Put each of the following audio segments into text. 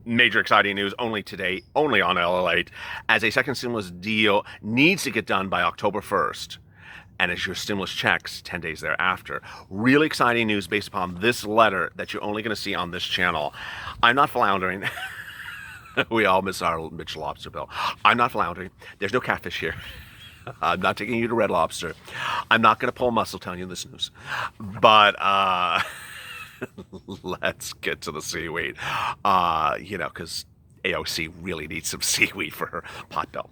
Major exciting news only today, only on LALATE, as a second stimulus deal needs to get done by October 1st. And as your stimulus checks 10 days thereafter. Really exciting news based upon this letter that you're only going to see on this channel. I'm not floundering. We all miss our Mitch Lobster bill. I'm not floundering. There's no catfish here. I'm not taking you to Red Lobster. I'm not going to pull a muscle telling you this news. But let's get to the seaweed. Because AOC really needs some seaweed for her pot belly.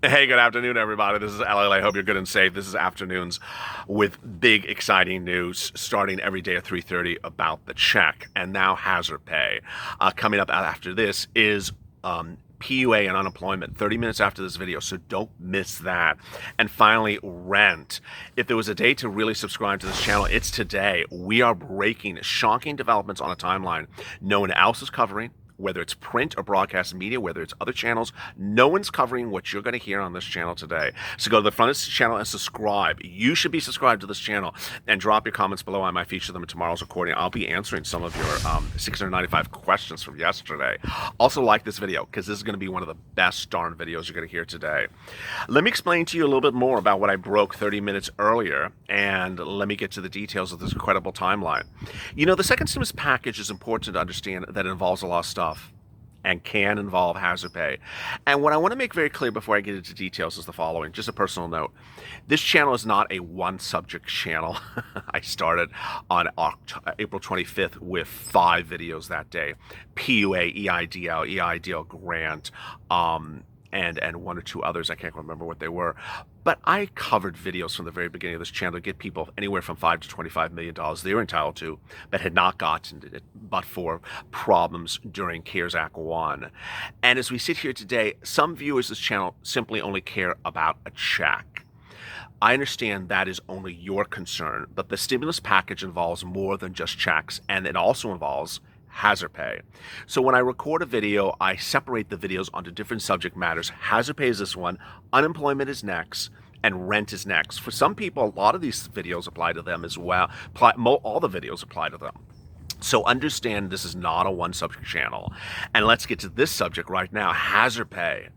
Hey, good afternoon, everybody. This is LA. I hope you're good and safe. This is Afternoons with big, exciting news starting every day at 3:30 about the check and now hazard pay. Coming up after this is PUA and unemployment 30 minutes after this video, so don't miss that. And finally, rent. If there was a day to really subscribe to this channel, it's today. We are breaking shocking developments on a timeline no one else is covering. Whether it's print or broadcast media, whether it's other channels, no one's covering what you're going to hear on this channel today. So go to the front of this channel and subscribe. You should be subscribed to this channel and drop your comments below. I might feature them in tomorrow's recording. I'll be answering some of your 695 questions from yesterday. Also like this video because this is going to be one of the best darn videos you're going to hear today. Let me explain to you a little bit more about what I broke 30 minutes earlier, and let me get to the details of this incredible timeline. You know, the second stimulus package is important to understand that it involves a lot of stuff and can involve hazard pay. And what I want to make very clear before I get into details is the following, just a personal note. This channel is not a one-subject channel. I started on April 25th with 5 videos that day. PUA, EIDL grant, and 1 or 2 others. I can't remember what they were. But I covered videos from the very beginning of this channel to get people anywhere from $5 to $25 million they were entitled to, but had not gotten it, but for problems during CARES Act 1. And as we sit here today, some viewers of this channel simply only care about a check. I understand that is only your concern, but the stimulus package involves more than just checks, and it also involves hazard pay. So when I record a video, I separate the videos onto different subject matters. Hazard pay is this one, unemployment is next, and rent is next. For some people, a lot of these videos apply to them as well. All the videos apply to them. So understand this is not a one-subject channel. And let's get to this subject right now, hazard pay.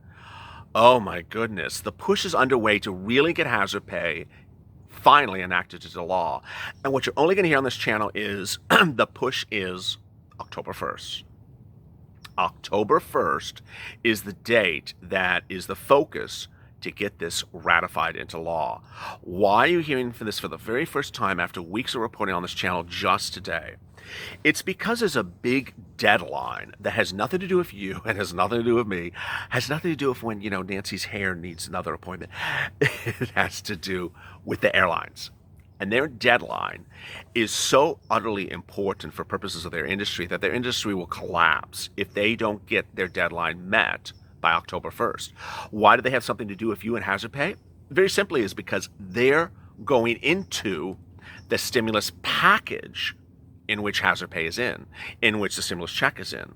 Oh my goodness, the push is underway to really get hazard pay finally enacted into law. And what you're only going to hear on this channel is the push is October 1st. October 1st is the date that is the focus to get this ratified into law. Why are you hearing this for the very first time after weeks of reporting on this channel just today? It's because there's a big deadline that has nothing to do with you and has nothing to do with me, has nothing to do with when, Nancy's hair needs another appointment. It has to do with the airlines. And their deadline is so utterly important for purposes of their industry that their industry will collapse if they don't get their deadline met by October 1st. Why do they have something to do with you and hazard pay? Very simply is because they're going into the stimulus package in which hazard pay is in which the stimulus check is in.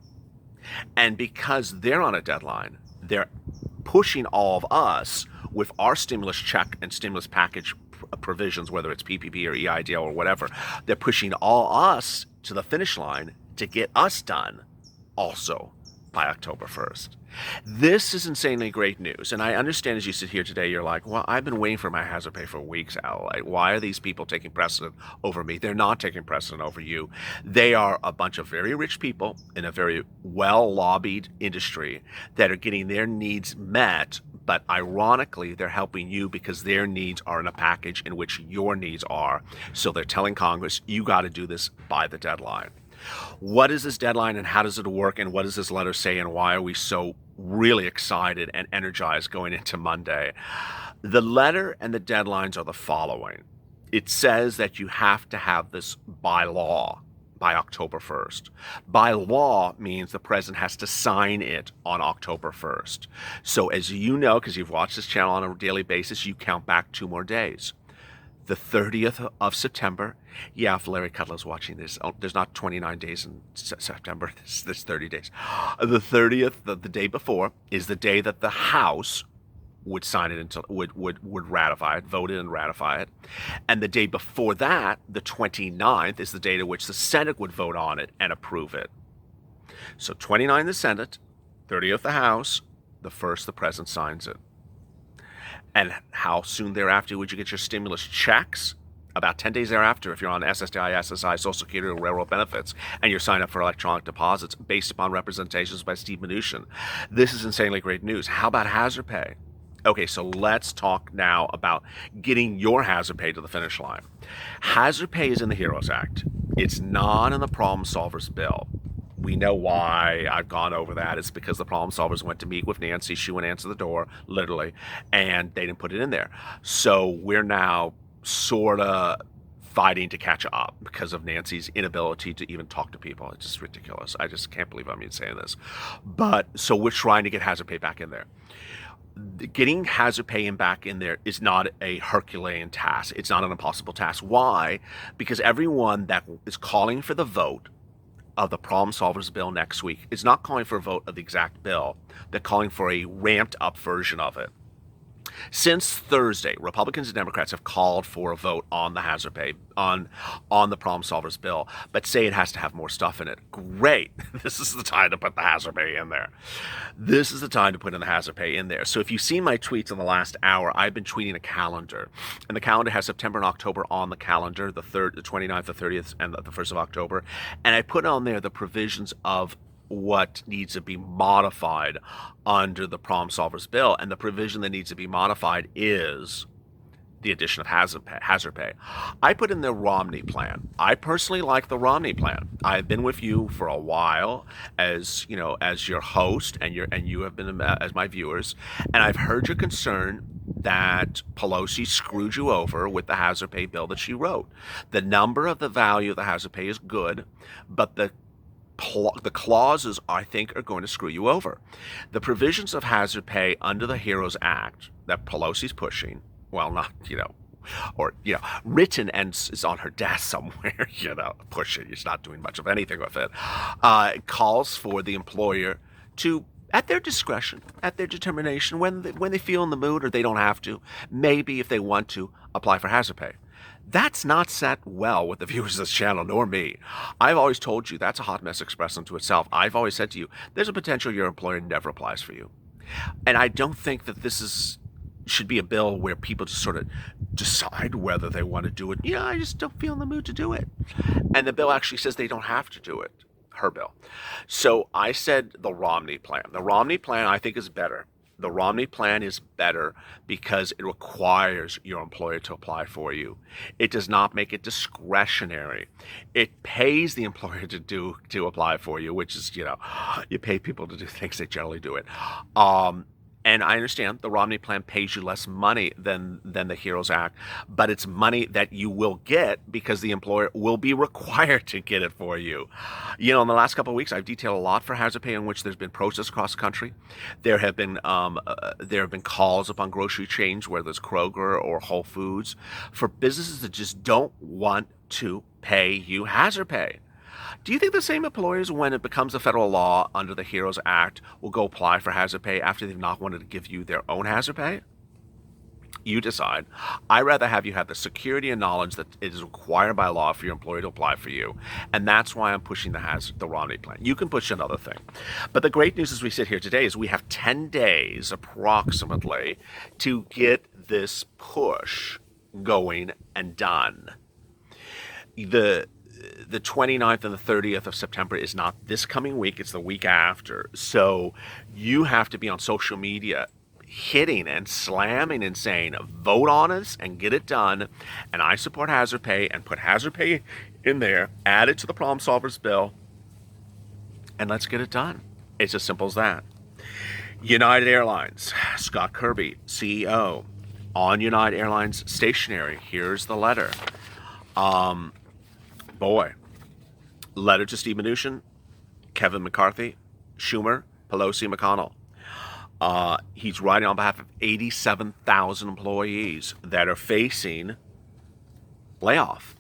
And because they're on a deadline, they're pushing all of us with our stimulus check and stimulus package provisions, whether it's PPP or EIDL or whatever. They're pushing all us to the finish line to get us done also by October 1st. This is insanely great news. And I understand as you sit here today, you're like, well, I've been waiting for my hazard pay for weeks, Al. Why are these people taking precedent over me? They're not taking precedent over you. They are a bunch of very rich people in a very well-lobbied industry that are getting their needs met, but ironically, they're helping you because their needs are in a package in which your needs are. So they're telling Congress, you got to do this by the deadline. What is this deadline and how does it work and what does this letter say and why are we so really excited and energized going into Monday? The letter and the deadlines are the following. It says that you have to have this by law by October 1st. By law means the president has to sign it on October 1st. So as you know, because you've watched this channel on a daily basis, you count back 2 more days. The 30th of September. Yeah, if Larry Kudlow's watching this, there's not 29 days in September. There's 30 days. The 30th, the day before, is the day that the House would sign it into would ratify it, vote it and ratify it. And the day before that, the 29th, is the date at which the Senate would vote on it and approve it. So 29th the Senate, 30th the House, the 1st the president signs it. And how soon thereafter would you get your stimulus checks? About 10 days thereafter, if you're on SSDI, SSI, Social Security, or railroad benefits, and you're signed up for electronic deposits based upon representations by Steve Mnuchin. This is insanely great news. How about hazard pay? Okay, so let's talk now about getting your hazard pay to the finish line. Hazard pay is in the HEROES Act. It's not in the Problem Solvers bill. We know why. I've gone over that. It's because the Problem Solvers went to meet with Nancy. She went to answer the door, literally, and they didn't put it in there. So we're now sort of fighting to catch up because of Nancy's inability to even talk to people. It's just ridiculous. I just can't believe I'm even saying this. But so we're trying to get hazard pay back in there. Getting hazard pay back in there is not a Herculean task. It's not an impossible task. Why? Because everyone that is calling for the vote of the Problem Solvers bill next week is not calling for a vote of the exact bill. They're calling for a ramped up version of it. Since Thursday, Republicans and Democrats have called for a vote on the hazard pay, on the Problem Solvers bill, but say it has to have more stuff in it. Great. This is the time to put the hazard pay in there. This is the time to put in the hazard pay in there. So if you've seen my tweets in the last hour, I've been tweeting a calendar. And the calendar has September and October on the calendar, the 29th, the 30th, and the 1st of October. And I put on there the provisions of what needs to be modified under the Problem Solvers bill. And the provision that needs to be modified is the addition of hazard pay. I put in the Romney plan. I personally like the Romney plan. I've been with you for a while as, you know, as your host, and you have been as my viewers, and I've heard your concern that Pelosi screwed you over with the hazard pay bill that she wrote. The number of the value of the hazard pay is good, but the clauses, I think, are going to screw you over. The provisions of hazard pay under the HEROES Act that Pelosi's pushing, well, not, written and is on her desk somewhere, push it. She's not doing much of anything with it. Calls for the employer to, at their discretion, at their determination, when they feel in the mood or they don't have to, maybe if they want to, apply for hazard pay. That's not sat well with the viewers of this channel, nor me. I've always told you that's a hot mess expressed unto itself. I've always said to you, there's a potential your employer never applies for you. And I don't think that this should be a bill where people just sort of decide whether they want to do it. I just don't feel in the mood to do it. And the bill actually says they don't have to do it, her bill. So I said the Romney plan. The Romney plan, I think, is better. The Romney plan is better because it requires your employer to apply for you. It does not make it discretionary. It pays the employer to apply for you, which is, you pay people to do things, they generally do it. And I understand the Romney plan pays you less money than the HEROES Act, but it's money that you will get because the employer will be required to get it for you. In the last couple of weeks, I've detailed a lot for hazard pay in which there's been protests across the country. There have been calls upon grocery chains, whether it's Kroger or Whole Foods, for businesses that just don't want to pay you hazard pay. Do you think the same employers, when it becomes a federal law under the HEROES Act, will go apply for hazard pay after they've not wanted to give you their own hazard pay? You decide. I'd rather have you have the security and knowledge that it is required by law for your employer to apply for you. And that's why I'm pushing the Romney plan. You can push another thing. But the great news as we sit here today is we have 10 days approximately to get this push going and done. The 29th and the 30th of September is not this coming week, it's the week after. So you have to be on social media hitting and slamming and saying, vote on us and get it done. And I support hazard pay, and put hazard pay in there, add it to the Problem Solvers bill, and let's get it done. It's as simple as that. United Airlines, Scott Kirby, CEO, on United Airlines stationery. Here's the letter. Boy, Letter to Steve Mnuchin, Kevin McCarthy, Schumer, Pelosi, McConnell. He's writing on behalf of 87,000 employees that are facing layoff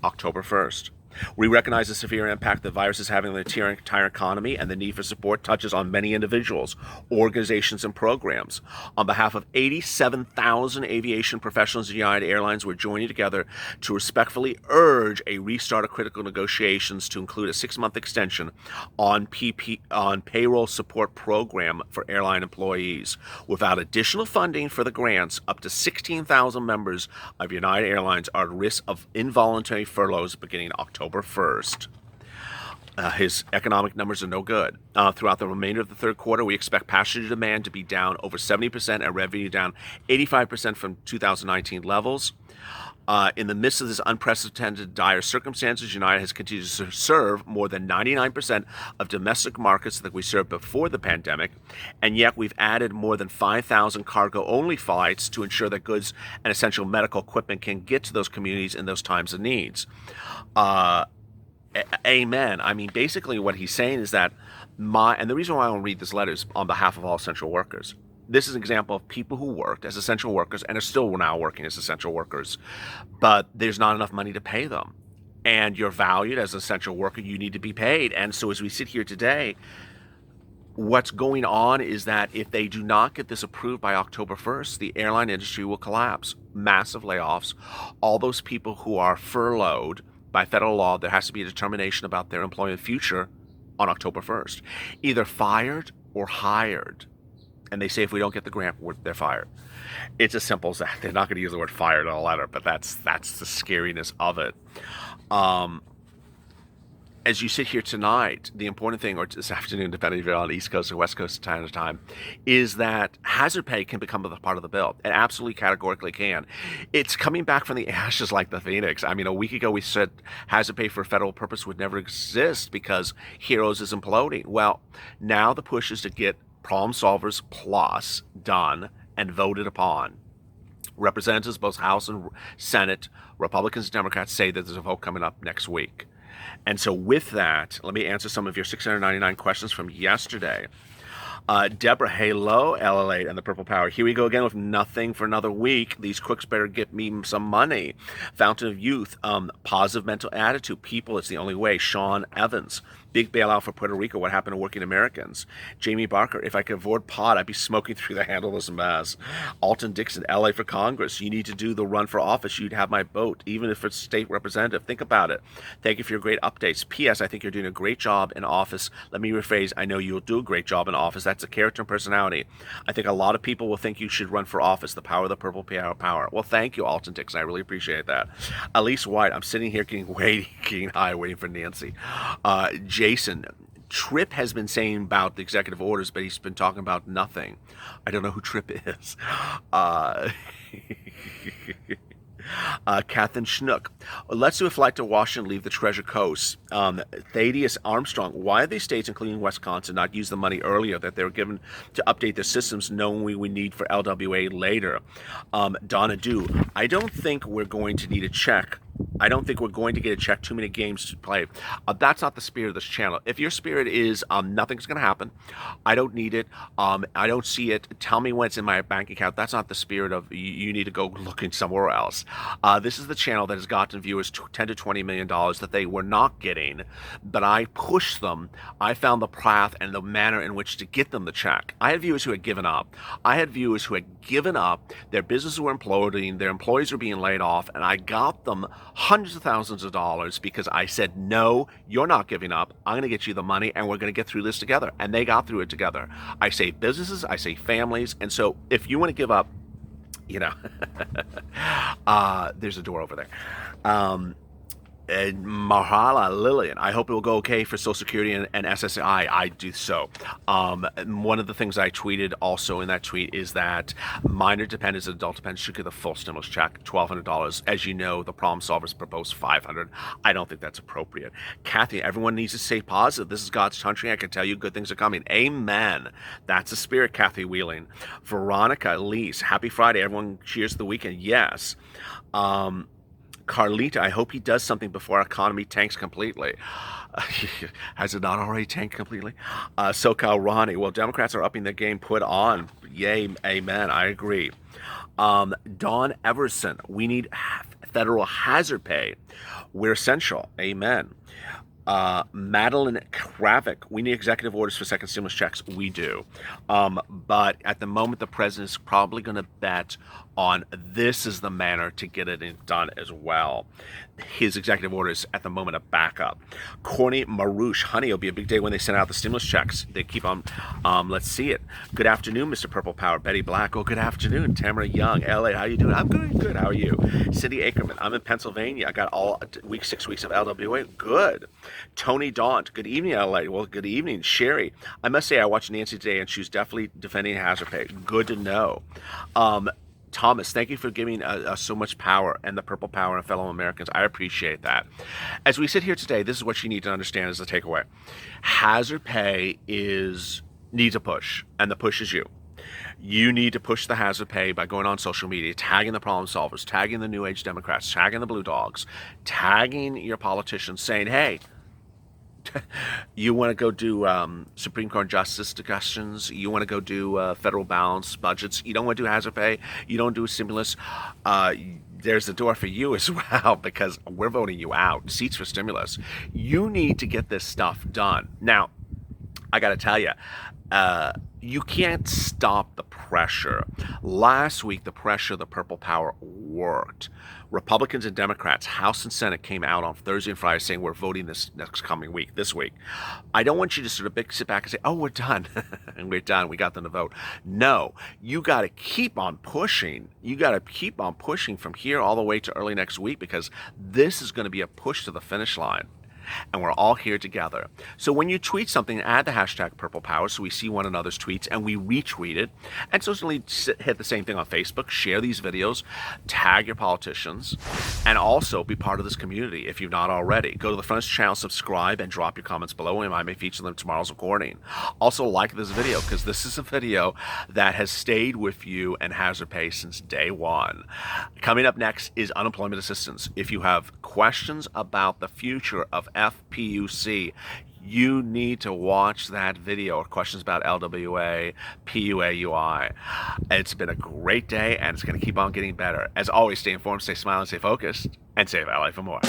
October 1st. We recognize the severe impact the virus is having on the entire economy, and the need for support touches on many individuals, organizations, and programs. On behalf of 87,000 aviation professionals at United Airlines, we're joining together to respectfully urge a restart of critical negotiations to include a 6-month extension on payroll support program for airline employees. Without additional funding for the grants, up to 16,000 members of United Airlines are at risk of involuntary furloughs beginning October 1st. His economic numbers are no good. Throughout the remainder of the third quarter, we expect passenger demand to be down over 70% and revenue down 85% from 2019 levels. In the midst of this unprecedented dire circumstances, United has continued to serve more than 99% of domestic markets that we served before the pandemic, and yet we've added more than 5,000 cargo-only flights to ensure that goods and essential medical equipment can get to those communities in those times of needs. Amen. I mean, basically what he's saying is that and the reason why I want to read this letter is on behalf of all essential workers. This is an example of people who worked as essential workers and are still now working as essential workers, but there's not enough money to pay them. And you're valued as an essential worker, you need to be paid. And so as we sit here today, what's going on is that if they do not get this approved by October 1st, the airline industry will collapse. Massive layoffs. All those people who are furloughed by federal law, there has to be a determination about their employment future on October 1st. Either fired or hired. And they say if we don't get the grant, they're fired. It's as simple as that. They're not going to use the word fired in a letter, but that's the scariness of it. As you sit here tonight, the important thing, or this afternoon, depending if you're on the East Coast or West Coast time to time, is that hazard pay can become a part of the bill. It absolutely categorically can. It's coming back from the ashes like the phoenix. I mean, a week ago we said hazard pay for a federal purpose would never exist because Heroes is imploding. Well, now the push is to get Problem Solvers Plus done and voted upon. Representatives, both House and Senate, Republicans and Democrats say that there's a vote coming up next week. And so with that, let me answer some of your 699 questions from yesterday. Deborah, hello, LALATE and the Purple Power. Here we go again with nothing for another week. These crooks better get me some money. Fountain of Youth, positive mental attitude. People, it's the only way. Sean Evans. Big bailout for Puerto Rico. What happened to working Americans? Jamie Barker. If I could avoid pot, I'd be smoking through the handleless mess. Alton Dixon. LA for Congress. You need to do the run for office. You'd have my vote, even if it's state representative. Think about it. Thank you for your great updates. P.S. I think you're doing a great job in office. Let me rephrase. I know you'll do a great job in office. That's a character and personality. I think a lot of people will think you should run for office. The power of the purple power. Well, thank you, Alton Dixon. I really appreciate that. Elise White. I'm sitting here getting high, waiting for Nancy. Jason, Tripp has been saying about the executive orders, but he's been talking about nothing. I don't know who Tripp is. Catherine Schnook. Let's do a flight to Washington, leave the Treasure Coast. Thaddeus Armstrong. Why are these states, including Wisconsin, not use the money earlier that they were given to update their systems, knowing we would need for LWA later? Donna Dew. I don't think we're going to need a check. I don't think we're going to get a check. Too many games to play. That's not the spirit of this channel. If your spirit is nothing's going to happen, I don't need it, I don't see it, tell me when it's in my bank account, that's not the spirit of you need to go looking somewhere else. This is the channel that has gotten viewers $10 to $20 million that they were not getting, but I pushed them. I found the path and the manner in which to get them the check. I had viewers who had given up. I had viewers who had given up. Their businesses were imploding. Their employees were being laid off, and I got them hundreds of thousands of dollars because I said, no, you're not giving up. I'm going to get you the money, and we're going to get through this together. And they got through it together. I saved businesses. I saved families. And so if you want to give up, you know, there's a door over there. And Mahala Lillian, I hope it will go okay for Social Security and SSI. I do so. One of the things I tweeted also in that tweet is that minor dependents and adult dependents should get the full stimulus check, $1,200. As you know, the problem solvers proposed $500. I don't think that's appropriate. Kathy, everyone needs to stay positive. This is God's country. I can tell you good things are coming. Amen. That's the spirit, Kathy Wheeling. Veronica Elise, happy Friday. Everyone cheers the weekend. Yes. Carlita, I hope he does something before our economy tanks completely. Has it not already tanked completely? SoCal Ronnie, well, Democrats are upping the game. Put on. Yay, amen. I agree. Dawn Everson, we need federal hazard pay. We're essential. Amen. Madeline Kravik, we need executive orders for second stimulus checks. We do. But at the moment, the president is probably going to bet on this is the manner to get it done as well. His executive orders at the moment a backup. Corny Marouche, honey, it'll be a big day when they send out the stimulus checks. They keep on, let's see it. Good afternoon, Mr. Purple Power. Betty Black, oh, good afternoon. Tamara Young, LA, how you doing? I'm good, how are you? Cindy Ackerman, I'm in Pennsylvania. I got all 6 weeks of LWA. Good. Tony Daunt, good evening, LA. Well, good evening. Sherry, I must say I watched Nancy today and she was definitely defending hazard pay. Good to know. Thomas, thank you for giving us so much power and the purple power and fellow Americans. I appreciate that. As we sit here today, this is what you need to understand as the takeaway. Hazard pay needs a push, and the push is you. You need to push the hazard pay by going on social media, tagging the problem solvers, tagging the New Age Democrats, tagging the Blue Dogs, tagging your politicians, saying, hey, you want to go do Supreme Court justice discussions, you want to go do federal balanced budgets, you don't want to do hazard pay, you don't do a stimulus, there's the door for you as well, because we're voting you out. Seats for stimulus. You need to get this stuff done. Now, I got to tell you, you can't stop the pressure. Last week, the pressure of the purple power worked. Republicans and Democrats, House and Senate, came out on Thursday and Friday saying we're voting this week. I don't want you to sort of sit back and say, oh, we're done. And we're done. We got them to vote. No, you got to keep on pushing. You got to keep on pushing from here all the way to early next week, because this is going to be a push to the finish line. And we're all here together. So when you tweet something, add the hashtag Purple Power so we see one another's tweets and we retweet it. And certainly hit the same thing on Facebook. Share these videos, tag your politicians, and also be part of this community if you've not already. Go to the Friends channel, subscribe, and drop your comments below, and I may feature them tomorrow's recording. Also, like this video, because this is a video that has stayed with you and hazard pay since day one. Coming up next is unemployment assistance. If you have questions about the future of FPUC, you need to watch that video, or questions about LWA, PUA, UI. It's been a great day, and it's going to keep on getting better. As always, stay informed, stay smiling, stay focused, and save LA for more.